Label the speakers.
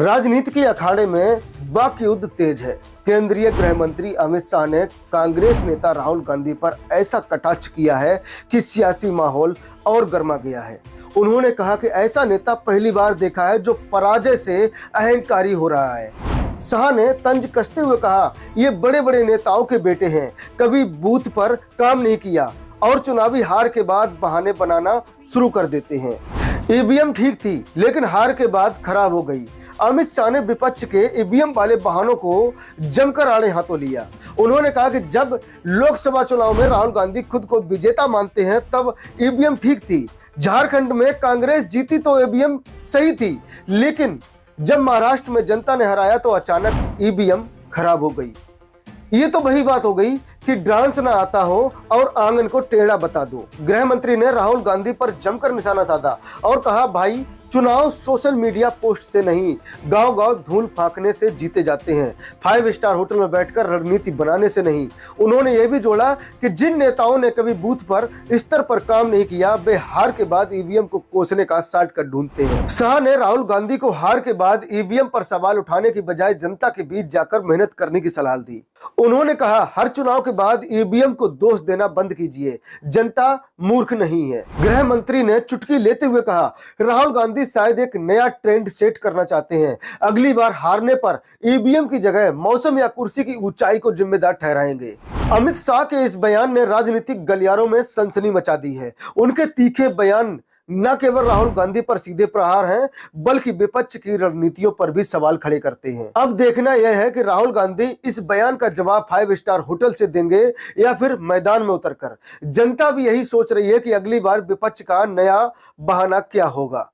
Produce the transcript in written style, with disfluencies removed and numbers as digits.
Speaker 1: राजनीति के अखाड़े में वाक युद्ध तेज है। केंद्रीय गृह मंत्री अमित शाह ने कांग्रेस नेता राहुल गांधी पर ऐसा कटाक्ष किया है कि सियासी माहौल और गर्मा गया है। उन्होंने कहा कि ऐसा नेता पहली बार देखा है जो पराजय से अहंकारी हो रहा है। शाह ने तंज कसते हुए कहा, ये बड़े बड़े नेताओं के बेटे हैं, कभी बूथ पर काम नहीं किया और चुनावी हार के बाद बहाने बनाना शुरू कर देते हैं। ईवीएम ठीक थी लेकिन हार के बाद खराब हो गई। अमित शाह ने विपक्ष के ईवीएम वाले बहानों को जमकर आड़े हाथों लिया। उन्होंने कहा कि जब लोकसभा चुनाव में राहुल गांधी खुद को विजेता मानते हैं तब ईवीएम ठीक थी। झारखंड में कांग्रेस जीती तो ईवीएम सही थी, लेकिन जब महाराष्ट्र में जनता ने हराया तो अचानक ईवीएम खराब हो गई। ये तो वही बात हो गई कि डांस ना आता हो और आंगन को टेढ़ा बता दो। गृह मंत्री ने राहुल गांधी पर जमकर निशाना साधा और कहा, भाई चुनाव सोशल मीडिया पोस्ट से नहीं, गांव-गांव धूल फांकने से जीते जाते हैं, 5 स्टार होटल में बैठकर रणनीति बनाने से नहीं। उन्होंने यह भी जोड़ा कि जिन नेताओं ने कभी बूथ पर स्तर पर काम नहीं किया वे हार के बाद ईवीएम को कोसने का शॉर्टकट ढूंढते हैं। शाह ने राहुल गांधी को हार के बाद ईवीएम पर सवाल उठाने की बजाय जनता के बीच जाकर मेहनत करने की सलाह दी। उन्होंने कहा, हर चुनाव के बाद ईवीएम को दोष देना बंद कीजिए, जनता मूर्ख नहीं है। गृह मंत्री ने चुटकी लेते हुए कहा, राहुल गांधी शायद एक नया ट्रेंड सेट करना चाहते हैं। अगली बार हारने पर ईवीएम की जगह मौसम या कुर्सी की ऊंचाई को जिम्मेदार ठहराएंगे। अमित शाह के इस बयान ने राजनीतिक गलियारों में सनसनी मचा दी है। उनके तीखे बयान न केवल राहुल गांधी पर सीधे प्रहार हैं, बल्कि विपक्ष की रणनीतियों पर भी सवाल खड़े करते हैं। अब देखना यह है कि राहुल गांधी इस बयान का जवाब 5 स्टार होटल से देंगे या फिर मैदान में उतरकर। जनता भी यही सोच रही है कि अगली बार विपक्ष का नया बहाना क्या होगा।